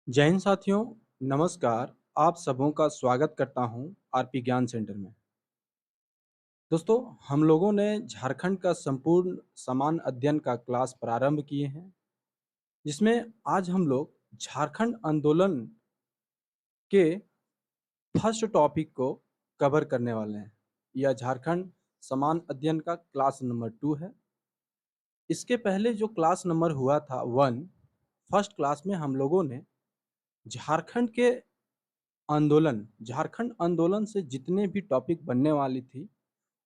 जय हिंद साथियों, नमस्कार। आप सबों का स्वागत करता हूं आरपी ज्ञान सेंटर में। दोस्तों, हम लोगों ने झारखंड का संपूर्ण समान अध्ययन का क्लास प्रारंभ किए हैं, जिसमें आज हम लोग झारखंड आंदोलन के फर्स्ट टॉपिक को कवर करने वाले हैं। यह झारखंड समान अध्ययन का क्लास नंबर 2 है। इसके पहले जो क्लास नंबर हुआ था 1, फर्स्ट क्लास में हम लोगों ने झारखंड के झारखंड आंदोलन से जितने भी टॉपिक बनने वाली थी,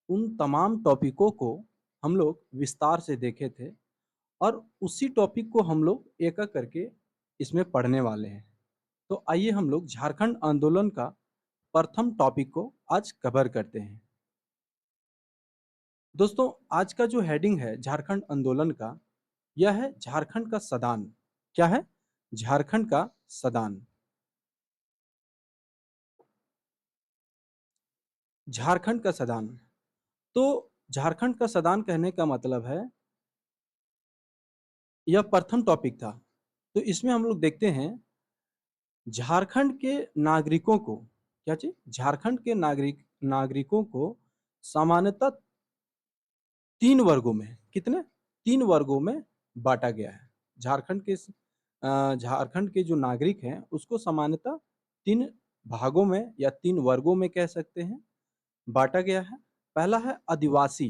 उन तमाम टॉपिकों को हम लोग विस्तार से देखे थे और उसी टॉपिक को हम लोग एक-एक करके इसमें पढ़ने वाले हैं। तो आइए हम लोग झारखंड आंदोलन का प्रथम टॉपिक को आज कवर करते हैं। दोस्तों, आज का जो हेडिंग है झारखंड आंदोलन का, यह है झारखंड का सदान। क्या है? झारखंड का सदान। झारखंड का सदान। तो झारखंड का सदान कहने का मतलब है, यह प्रथम टॉपिक था। तो इसमें हम लोग देखते हैं झारखंड के नागरिकों को, क्या चीज? झारखंड के नागरिकों को सामान्यतः 3 वर्गों में, कितने? 3 वर्गों में बाँटा गया है। झारखंड के जो नागरिक हैं उसको सामान्यतः 3 भागों में या 3 वर्गों में कह सकते हैं, बाँटा गया है। पहला है आदिवासी।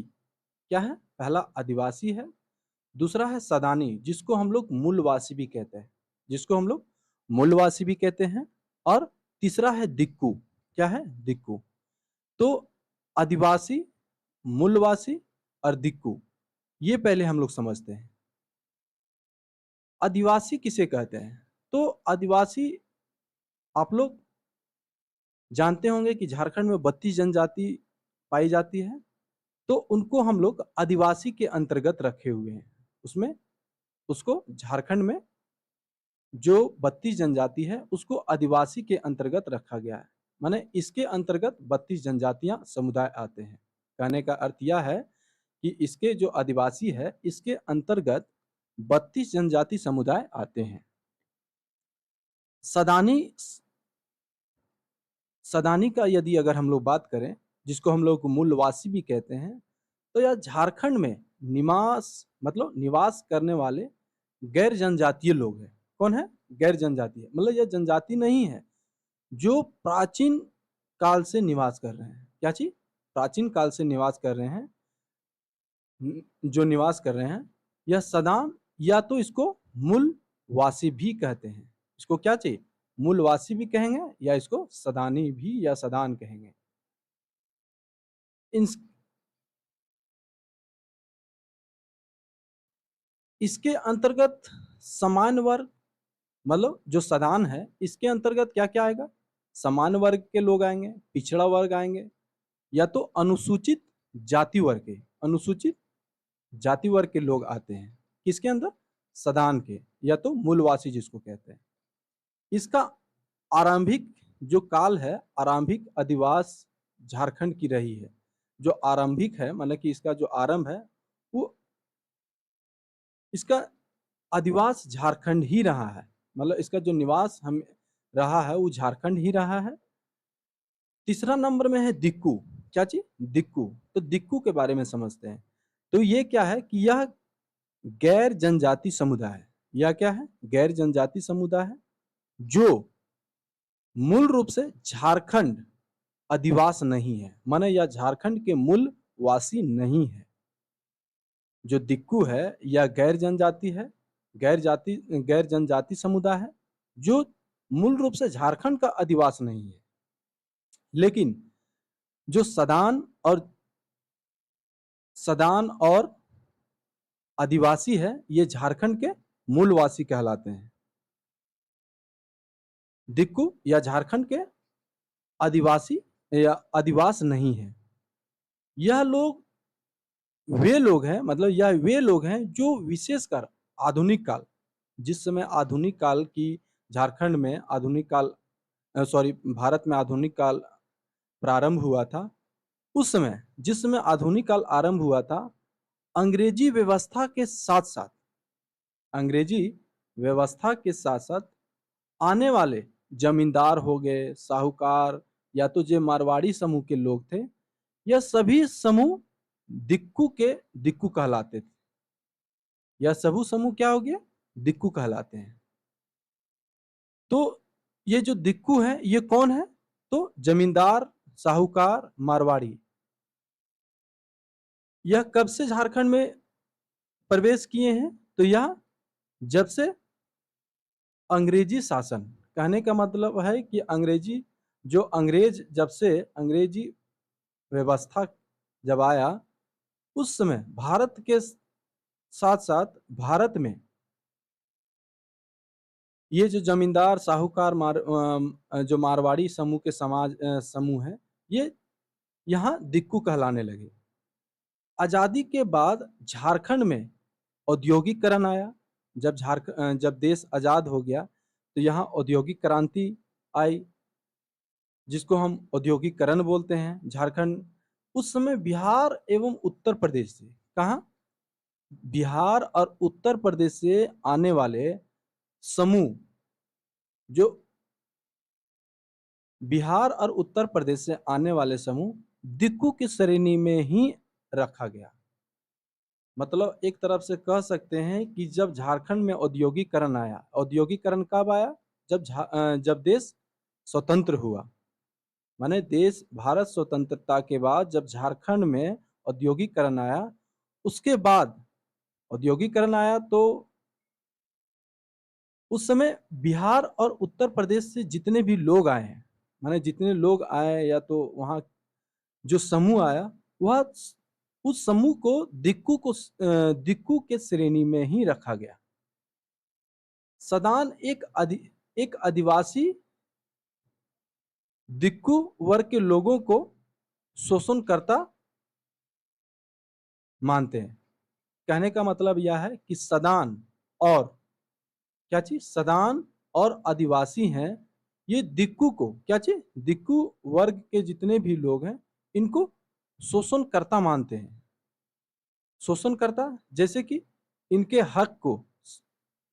क्या है? पहला आदिवासी है। दूसरा है सदानी, जिसको हम लोग मूलवासी भी कहते हैं, जिसको हम लोग मूलवासी भी कहते हैं। और तीसरा है दिक्कू। क्या है? दिक्कू। तो आदिवासी, मूलवासी और दिक्कू, ये पहले हम लोग समझते हैं। आदिवासी किसे कहते हैं? तो आदिवासी, आप लोग जानते होंगे कि झारखंड में 32 जनजाति पाई जाती है, तो उनको हम लोग आदिवासी के अंतर्गत रखे हुए हैं। उसमें उसको झारखंड में जो 32 जनजाति है उसको आदिवासी के अंतर्गत रखा गया है। माने इसके अंतर्गत 32 जनजातियां समुदाय आते हैं। कहने का अर्थ यह है कि इसके जो आदिवासी है इसके अंतर्गत 32 जनजाति समुदाय आते हैं। सदानी, सदानी का यदि अगर हम लोग बात करें, जिसको हम लोग मूलवासी भी कहते हैं, तो यह झारखंड में निवास करने वाले गैर जनजातीय लोग हैं। कौन है? गैर जनजातीय, मतलब यह जनजाति नहीं है, जो प्राचीन काल से निवास कर रहे हैं। क्या चीज? प्राचीन काल से निवास कर रहे हैं। जो निवास कर रहे हैं, यह सदान, या तो इसको मूलवासी भी कहते हैं। इसको क्या चाहिए? मूलवासी भी कहेंगे या इसको सदानी भी या सदान कहेंगे। इन इसके अंतर्गत समान वर्ग, मतलब जो सदान है इसके अंतर्गत क्या क्या आएगा? समान वर्ग के लोग आएंगे, पिछड़ा वर्ग आएंगे, या तो अनुसूचित जाति वर्ग के, अनुसूचित जाति वर्ग के लोग आते हैं। किसके अंदर? सदान के, या तो मूलवासी जिसको कहते हैं। इसका आरंभिक जो काल है, आरंभिक अधिवास झारखंड की रही है। जो आरंभिक है, मतलब कि इसका जो आरंभ है, वो इसका अधिवास झारखंड ही रहा है। मतलब इसका जो निवास हम रहा है वो झारखंड ही रहा है। तीसरा नंबर में है दिक्कू। क्या चीज? दिक्कू। तो दिक्कू के बारे में समझते हैं। तो ये क्या है कि यह गैर जनजाति समुदाय है। यह क्या है? गैर जनजाति समुदाय है, जो मूल रूप से झारखंड अधिवास नहीं है, माने यह झारखंड के मूल वासी नहीं है। जो दिक्कू है यह गैर जनजाति है, गैर जनजाति समुदाय है, जो मूल रूप से झारखंड का अधिवास नहीं है। लेकिन जो सदान और आदिवासी है, ये झारखंड के मूलवासी कहलाते हैं। दिक्कू या झारखंड के आदिवासी या अधिवास नहीं है। यह लोग वे लोग हैं, मतलब यह वे लोग हैं जो विशेषकर आधुनिक काल, जिस समय आधुनिक काल की झारखंड में आधुनिक काल, सॉरी, भारत में आधुनिक काल प्रारंभ हुआ था, उस समय, जिस समय आधुनिक काल आरंभ हुआ था, अंग्रेजी व्यवस्था के साथ साथ, अंग्रेजी व्यवस्था के साथ साथ आने वाले जमींदार हो गए, साहूकार या तो जो मारवाड़ी समूह के लोग थे, यह सभी समूह दिक्कू कहलाते थे। यह सभी समूह क्या हो गया? दिक्कू कहलाते हैं। तो ये जो दिक्कू है ये कौन है? तो जमींदार, साहूकार, मारवाड़ी। यह कब से झारखंड में प्रवेश किए हैं? तो यह जब से अंग्रेजी शासन, कहने का मतलब है कि अंग्रेज जब से अंग्रेजी व्यवस्था जब आया, उस समय भारत के साथ साथ भारत में ये जो जमींदार, साहूकार, जो मारवाड़ी समूह के समूह है, ये यहाँ दिक्कू कहलाने लगे। आजादी के बाद झारखंड में औद्योगिकरण आया। जब देश आजाद हो गया तो यहाँ औद्योगिक क्रांति आई, जिसको हम औद्योगिकरण बोलते हैं। झारखंड उस समय बिहार एवं उत्तर प्रदेश से, कहाँ? बिहार और उत्तर प्रदेश से आने वाले समूह, जो बिहार और उत्तर प्रदेश से आने वाले समूह दिक्कू की श्रेणी में ही रखा गया। मतलब एक तरफ से कह सकते हैं कि जब झारखंड में औद्योगिकरण आया, औद्योगिकरण कब आया? जब देश स्वतंत्र हुआ। माने देश भारत स्वतंत्रता के बाद जब झारखंड में औद्योगिकरण आया, उसके बाद औद्योगिकरण आया तो उस समय बिहार और उत्तर प्रदेश से जितने भी लोग आए हैं, माने जितने लोग आए या तो वहाँ जो समूह आया, वह उस समूह को दिक्कू के श्रेणी में ही रखा गया। सदान एक आदिवासी दिक्कू वर्ग के लोगों को शोषणकर्ता मानते हैं। कहने का मतलब यह है कि सदान और क्या चीज? सदान और आदिवासी हैं, ये दिक्कू को क्या चीज? दिक्कू वर्ग के जितने भी लोग हैं, इनको शोषणकर्ता मानते हैं। शोषणकर्ता जैसे कि इनके हक को,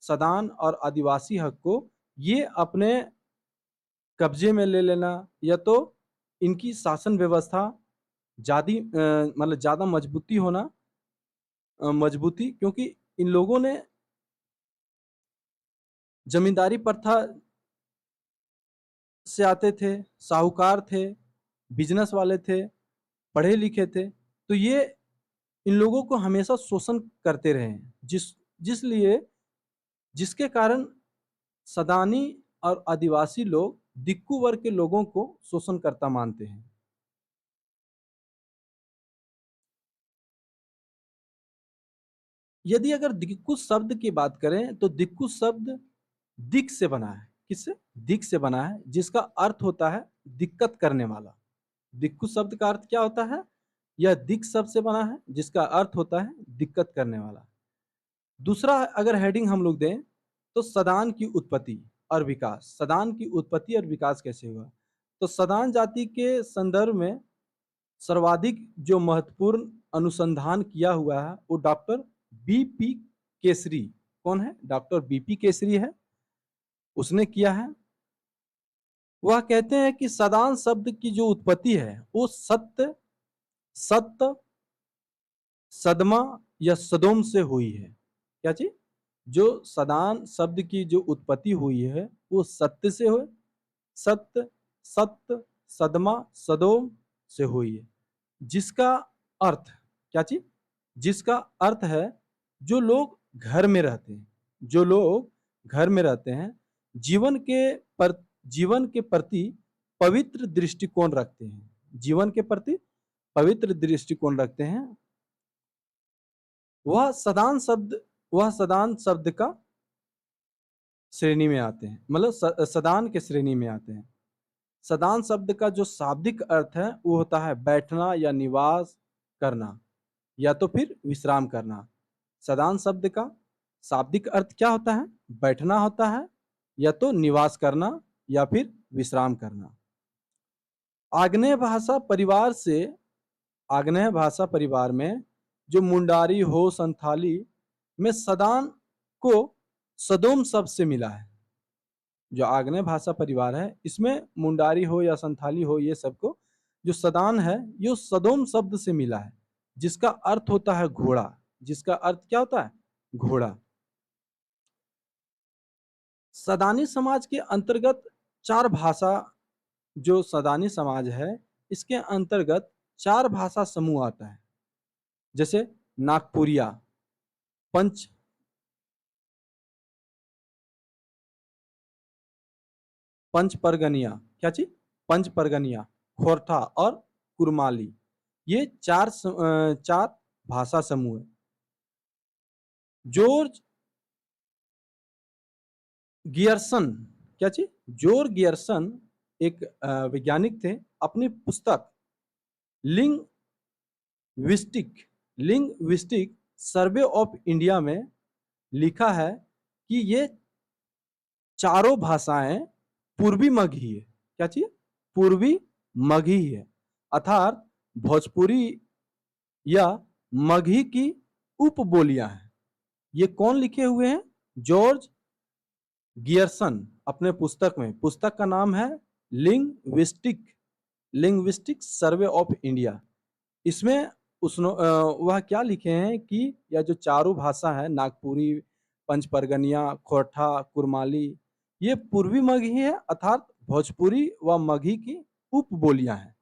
सदान और आदिवासी हक को ये अपने कब्जे में ले लेना, या तो इनकी शासन व्यवस्था मतलब ज्यादा मजबूती होना, मजबूती, क्योंकि इन लोगों ने जमींदारी प्रथा से आते थे, साहूकार थे, बिजनेस वाले थे, पढ़े लिखे थे, तो ये इन लोगों को हमेशा शोषण करते रहे हैं, जिसलिए जिसके कारण सदानी और आदिवासी लोग दिक्कू वर्ग के लोगों को शोषणकर्ता मानते हैं। यदि अगर दिक्कू शब्द की बात करें तो दिक्कू शब्द दिक से बना है। किससे? दिक से बना है, जिसका अर्थ होता है दिक्कत करने वाला। दिक्कू शब्द का अर्थ क्या होता है? यह दिक शब्द से बना है, जिसका अर्थ होता है दिक्कत करने वाला। दूसरा अगर हेडिंग हम लोग दें तो सदान की उत्पत्ति और विकास। सदान की उत्पत्ति और विकास कैसे हुआ? तो सदान जाति के संदर्भ में सर्वाधिक जो महत्वपूर्ण अनुसंधान किया हुआ है वो डॉक्टर बीपी केसरी। कौन है? डॉक्टर बीपी केसरी है, उसने किया है। वह कहते हैं कि सदान शब्द की जो उत्पत्ति है वो सत्य, सदमा या सदोम से हुई है। क्या चीज? जो सदान शब्द की जो उत्पत्ति हुई है वो सत्य से हुई, सत्य, सत्य, सदमा, सदोम से हुई है। जिसका अर्थ क्या चीज? जिसका अर्थ है जो लोग घर में रहते हैं, जो लोग घर में रहते हैं, जीवन के पर जीवन के प्रति पवित्र दृष्टिकोण रखते हैं, जीवन के प्रति पवित्र दृष्टिकोण रखते हैं, वह सदान शब्द का श्रेणी में आते हैं, मतलब सदान के श्रेणी में आते हैं। सदान शब्द का जो शाब्दिक अर्थ है वो होता है बैठना या निवास करना या तो फिर विश्राम करना। सदान शब्द का शाब्दिक अर्थ क्या होता है? बैठना होता है या तो निवास करना या फिर विश्राम करना। आग्नेय भाषा परिवार से, आग्नेय भाषा परिवार में जो मुंडारी हो संथाली में सदान को सदोम शब्द से मिला है। जो आग्नेय भाषा परिवार है, इसमें मुंडारी हो या संथाली हो, ये सबको जो सदान है ये सदोम शब्द से मिला है, जिसका अर्थ होता है घोड़ा। जिसका अर्थ क्या होता है? घोड़ा। सदानी समाज के अंतर्गत चार भाषा, जो सदानी समाज है इसके अंतर्गत चार भाषा समूह आता है, जैसे नागपुरिया, पंच पंच परगनिया, क्या चीज? पंच परगनिया, खोरठा और कुरमाली, ये चार भाषा समूह है। जॉर्ज गियर्सन, क्या चीज? जॉर्ज गियर्सन एक वैज्ञानिक थे। अपनी पुस्तक लिंग्विस्टिक सर्वे ऑफ इंडिया में लिखा है कि ये चारों भाषाएं पूर्वी मगही है। क्या चीज? पूर्वी मगही है, अर्थात भोजपुरी या मगही की उपबोलियां हैं। ये कौन लिखे हुए हैं? जॉर्ज गियर्सन अपने पुस्तक में। पुस्तक का नाम है लिंग्विस्टिक सर्वे ऑफ इंडिया। इसमें वह क्या लिखे हैं कि यह जो चारों भाषा है, नागपुरी, पंचपरगनिया, खोरठा, कुरमाली, ये पूर्वी मगही है, अर्थात भोजपुरी व मगही की उपबोलियां हैं।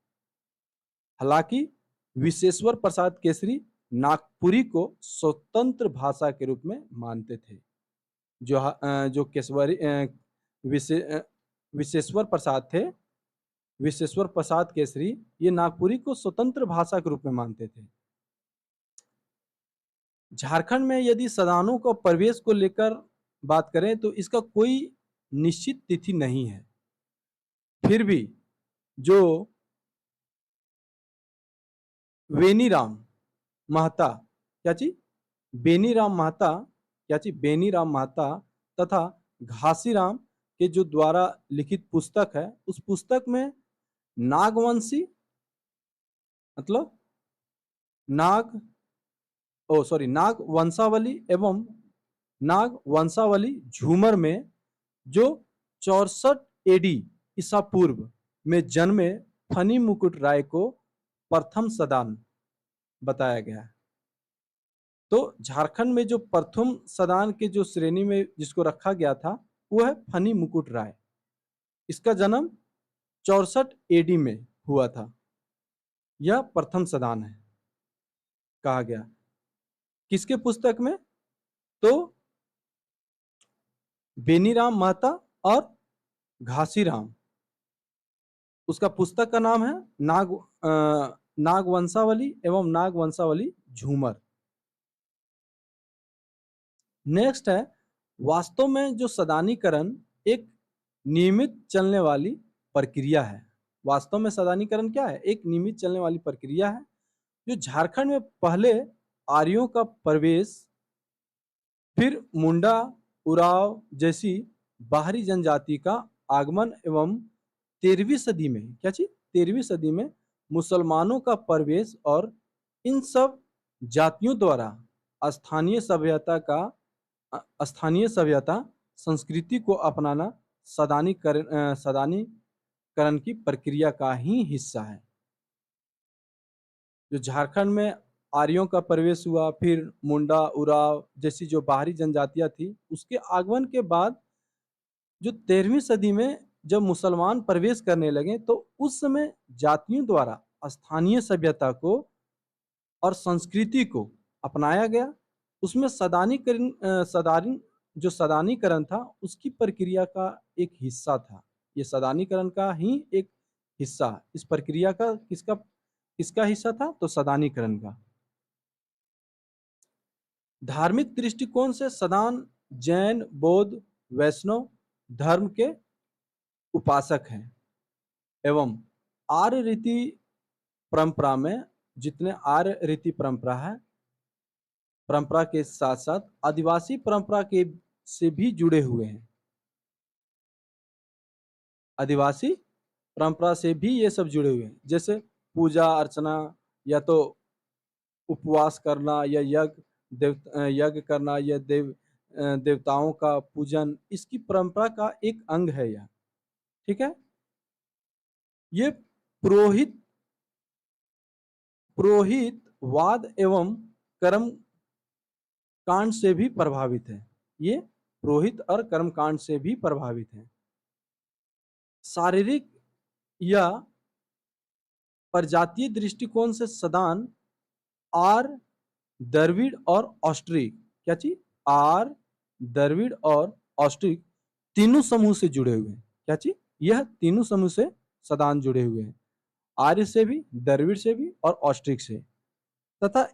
हालांकि विश्वेश्वर प्रसाद केसरी नागपुरी को स्वतंत्र भाषा के रूप में मानते थे। जो केसवरी विश्वेश्वर प्रसाद थे, विश्वेश्वर प्रसाद केसरी, ये नागपुरी को स्वतंत्र भाषा के रूप में मानते थे। झारखंड में यदि सदानों का प्रवेश को लेकर बात करें तो इसका कोई निश्चित तिथि नहीं है। फिर भी जो बेनीराम महता, क्या चीज? बेनीराम महता, क्या चीज? बेनीराम महता तथा घासीराम के जो द्वारा लिखित पुस्तक है, उस पुस्तक में नागवंशी मतलब नाग वंशावली एवं नाग वंशावली झूमर में जो 64 एडी ईसा पूर्व में जन्मे फनी मुकुट राय को प्रथम सदान बताया गया है। तो झारखंड में जो प्रथम सदान के जो श्रेणी में जिसको रखा गया था वो है फनी मुकुट राय। इसका जन्म 64 एडी में हुआ था। यह प्रथम सदान है कहा गया। किसके पुस्तक में? तो बेनीराम महता और घासीराम, उसका पुस्तक का नाम है नागवंशावली एवं नागवंशावली झूमर। नेक्स्ट है, वास्तव में जो सदानीकरण एक नियमित चलने वाली प्रक्रिया है। वास्तव में सदानीकरण क्या है? एक नियमित चलने वाली प्रक्रिया है जो झारखंड में पहले आर्यों का प्रवेश, फिर मुंडा, उराव जैसी बाहरी जनजाति का आगमन एवं 13वीं सदी में, क्या चीज? 13वीं सदी में मुसलमानों का प्रवेश और इन सब जातियों द्वारा स्थानीय सभ्यता संस्कृति को अपनाना सदानीकरण की प्रक्रिया का ही हिस्सा है। जो झारखंड में आर्यों का प्रवेश हुआ, फिर मुंडा, उराव जैसी जो बाहरी जनजातियां थी, उसके आगमन के बाद जो 13वीं सदी में जब मुसलमान प्रवेश करने लगे तो उस समय जातियों द्वारा स्थानीय सभ्यता को और संस्कृति को अपनाया गया। उसमें सदानीकरण था उसकी प्रक्रिया का एक हिस्सा था। ये सदानीकरण का ही एक हिस्सा, इस प्रक्रिया का किसका हिस्सा था? तो सदानीकरण का। धार्मिक दृष्टिकोण से सदान जैन, बौद्ध, वैष्णव धर्म के उपासक हैं एवं आर्य रीति परंपरा में जितने आर्य रीति परंपरा के साथ साथ आदिवासी परंपरा के से भी जुड़े हुए हैं। आदिवासी परंपरा से भी ये सब जुड़े हुए हैं, जैसे पूजा अर्चना या तो उपवास करना या यज्ञ करना या देवताओं का पूजन, इसकी परंपरा का एक अंग है यह। ठीक है, ये पुरोहित पुरोहितवाद एवं कर्म कांड से भी प्रभावित है। ये पुरोहित और कर्म कांड से भी प्रभावित है। शारीरिक या प्रजातीय दृष्टिकोण से सदान आर द्रविड़ और ऑस्ट्रिक, क्या चीज, आर द्रविड़ और ऑस्ट्रिक तीनों समूह से जुड़े हुए हैं। क्या चीज, यह तीनों समूह से सदान जुड़े हुए हैं, आर्य से भी, द्रविड़ से भी और ऑस्ट्रिक से। तथा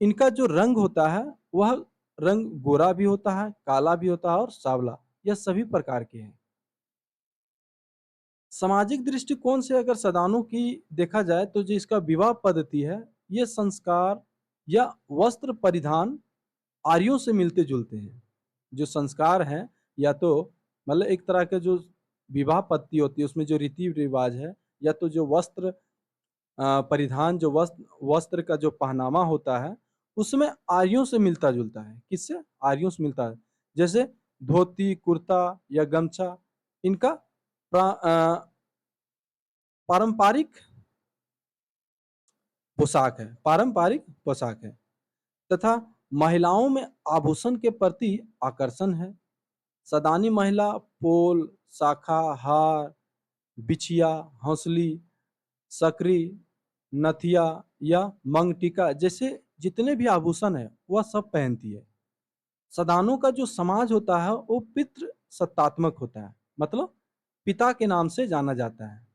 इनका जो रंग होता है वह रंग गोरा भी होता है, काला भी होता है और सांवला, यह सभी प्रकार के हैं। सामाजिक दृष्टिकोण से अगर सदानों की देखा जाए तो जो इसका विवाह पद्धति है, ये संस्कार या वस्त्र परिधान आर्यों से मिलते जुलते हैं। जो संस्कार हैं, या तो मतलब एक तरह के जो विवाह पद्धति होती है उसमें जो रीति रिवाज है, या तो जो वस्त्र परिधान, जो वस्त्र का जो पहनावा होता है उसमें आर्यों से मिलता जुलता है। किससे, आर्यों से मिलता है। जैसे धोती, कुर्ता या गमछा, इनका पारंपरिक पोशाक है, पारंपरिक पोशाक है। तथा महिलाओं में आभूषण के प्रति आकर्षण है। सदानी महिला पोल, शाखा, हार, बिछिया, हौसली, सकरी, नथिया या मंगटिका जैसे जितने भी आभूषण है वह सब पहनती है। सदानों का जो समाज होता है वो पितृ सत्तात्मक होता है, मतलब पिता के नाम से जाना जाता है।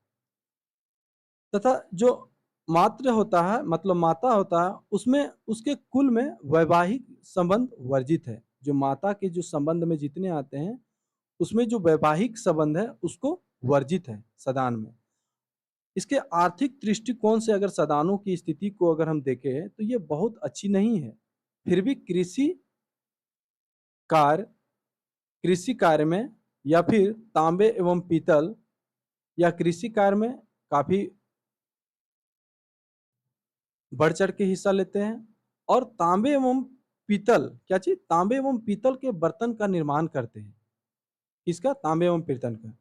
तथा जो मात्र होता है, मतलब माता होता है, उसमें उसके कुल में वैवाहिक संबंध वर्जित है। जो माता के जो संबंध में जितने आते हैं उसमें जो वैवाहिक संबंध है उसको वर्जित है सदान में। इसके आर्थिक दृष्टिकोण से अगर सदानों की स्थिति को अगर हम देखें तो ये बहुत अच्छी नहीं है। फिर भी कृषि कार्य में या फिर तांबे एवं पीतल या कृषि कार्य में काफी बढ़ चढ़ के हिस्सा लेते हैं। और तांबे एवं पीतल, क्या चीज, तांबे एवं पीतल के बर्तन का निर्माण करते हैं। इसका तांबे एवं पीतल का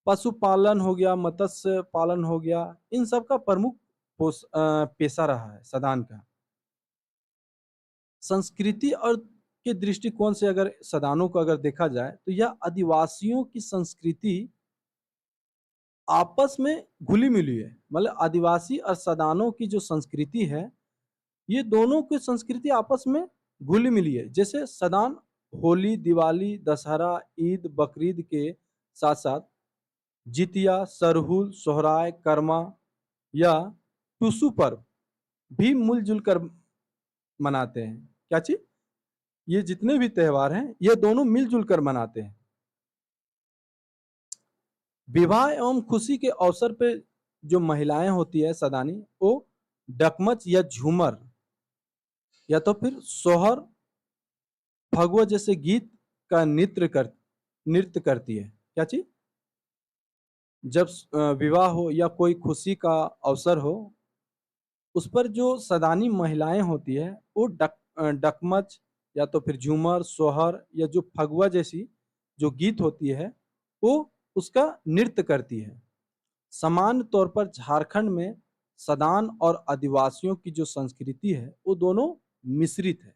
पशुपालन हो गया, मत्स्य पालन हो गया, इन सब का प्रमुख पेशा रहा है सदान का। संस्कृति और के दृष्टिकोण से अगर सदानों को अगर देखा जाए तो यह आदिवासियों की संस्कृति आपस में घुली मिली है। मतलब आदिवासी और सदानों की जो संस्कृति है, ये दोनों की संस्कृति आपस में घुली मिली है। जैसे सदान होली, दिवाली, दशहरा, ईद, बकरीद के साथ साथ जितिया, सरहुल, सोहराय, कर्मा या टुसु पर्व भी मिलजुल कर मनाते हैं। क्या चीज, ये जितने भी त्योहार हैं ये दोनों मिलजुल कर मनाते हैं। विवाह एवं खुशी के अवसर पे जो महिलाएं होती है सदानी, वो डकमच या झूमर या तो फिर सोहर, फगुआ जैसे गीत का नृत्य करती है। क्या चीज, जब विवाह हो या कोई खुशी का अवसर हो, उस पर जो सदानी महिलाएं होती है वो डकमच या तो फिर झूमर, सोहर या जो फगुआ जैसी जो गीत होती है वो उसका नृत्य करती है। सामान्य तौर पर झारखंड में सदान और आदिवासियों की जो संस्कृति है वो दोनों मिश्रित है।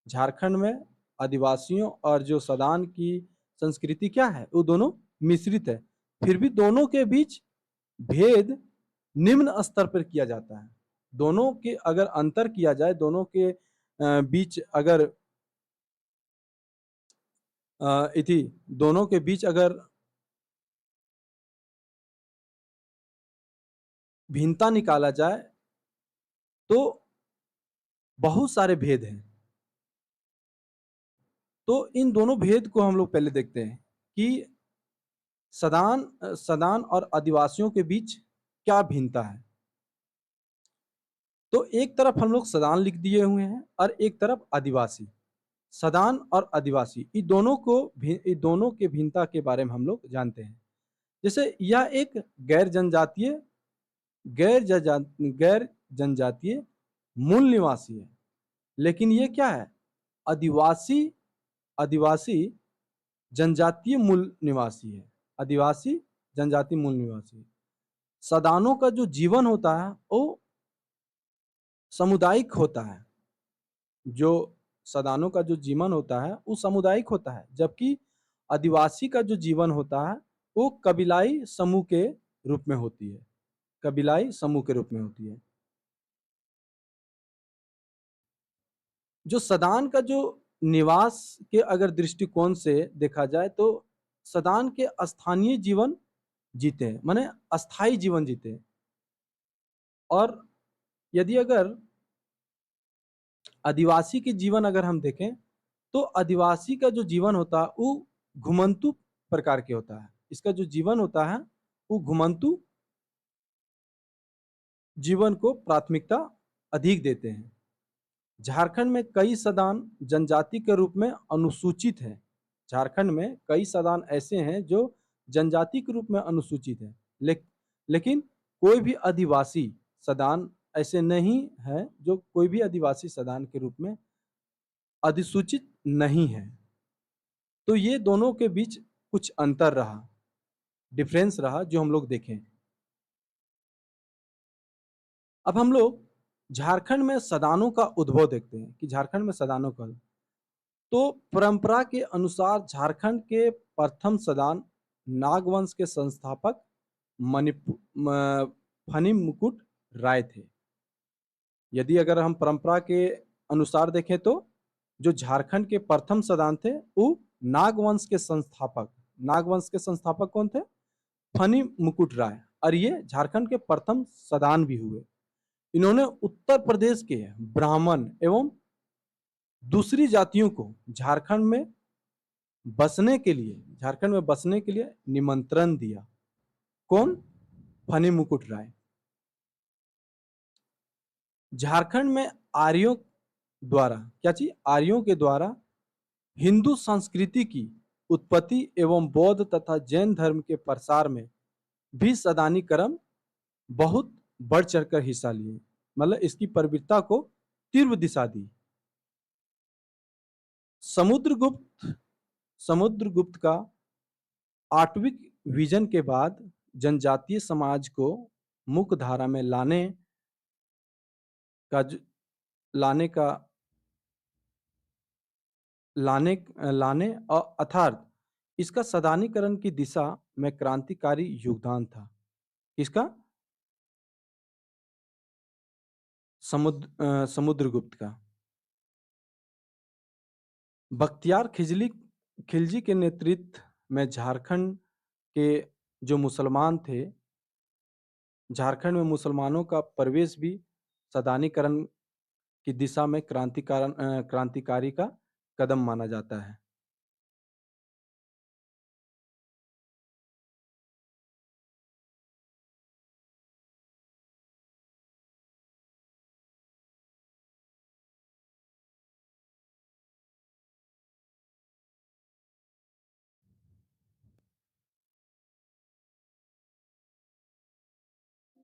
झारखंड में आदिवासियों और जो सदान की संस्कृति क्या है, वो दोनों मिश्रित है। फिर भी दोनों के बीच भेद निम्न स्तर पर किया जाता है। दोनों के अगर अंतर किया जाए, दोनों के बीच अगर दोनों के बीच अगर भिन्नता निकाला जाए तो बहुत सारे भेद हैं। तो इन दोनों भेद को हम लोग पहले देखते हैं कि सदान और आदिवासियों के बीच क्या भिन्नता है। तो एक तरफ हम लोग सदान लिख दिए हुए हैं और एक तरफ आदिवासी। सदान और आदिवासी इन दोनों के भिन्नता के बारे में हम लोग जानते हैं। जैसे यह एक गैर जनजातीय मूल निवासी है, लेकिन ये क्या है, आदिवासी आदिवासी जनजातीय मूल निवासी है। आदिवासी जनजातीय मूल निवासी। सदानों का जो जीवन होता है वो सामुदायिक होता है। जो सदानों का जो जीवन होता है वो सामुदायिक होता है, जबकि आदिवासी का जो जीवन होता है वो कबीलाई समूह के रूप में होती है। कबीलाई समूह के रूप में होती है। जो सदान का जो निवास के अगर दृष्टिकोण से देखा जाए तो सदान के स्थानीय जीवन जीते हैं, माने अस्थाई जीवन जीते हैं। और यदि अगर आदिवासी के जीवन अगर हम देखें तो आदिवासी का जो जीवन होता है वो घुमंतु प्रकार के होता है। इसका जो जीवन होता है वो घुमंतु जीवन को प्राथमिकता अधिक देते हैं। झारखंड में कई सदान जनजाति के रूप में अनुसूचित हैं। झारखंड में कई सदान ऐसे हैं जो जनजाति के रूप में अनुसूचित हैं, लेकिन कोई भी आदिवासी सदान ऐसे नहीं है जो कोई भी आदिवासी सदान के रूप में अधिसूचित नहीं है। तो ये दोनों के बीच कुछ अंतर रहा, डिफरेंस रहा जो हम लोग देखें। अब हम लोग झारखंड में सदानों का उद्भव देखते हैं कि झारखंड में सदानों का, तो परंपरा के अनुसार झारखंड के प्रथम सदान नागवंश के संस्थापक फनी मुकुट राय थे। यदि अगर हम परंपरा के अनुसार देखें तो जो झारखंड के प्रथम सदान थे वो नागवंश के संस्थापक कौन थे? फनी मुकुट राय। और ये झारखंड के प्रथम सदान भी हुए। इन्होंने उत्तर प्रदेश के ब्राह्मण एवं दूसरी जातियों को झारखंड में बसने के लिए निमंत्रण दिया। कौन? फनी मुकुट राय। झारखंड में आर्यों के द्वारा हिंदू संस्कृति की उत्पत्ति एवं बौद्ध तथा जैन धर्म के प्रसार में भी सदानी कर्म बहुत बढ़ चढ़कर हिस्सा लिए। मतलब इसकी प्रवृत्ता को तीव्र दिशा दी। समुद्रगुप्त का आठवीं विजन के बाद जनजातीय समाज को मुख्य धारा में लाने अर्थात इसका सदानीकरण की दिशा में क्रांतिकारी योगदान था। इसका समुद्रगुप्त का। बख्तियार खिलजी के नेतृत्व में झारखंड के जो मुसलमान थे, झारखंड में मुसलमानों का प्रवेश भी सदानीकरण की दिशा में क्रांतिकारी का कदम माना जाता है।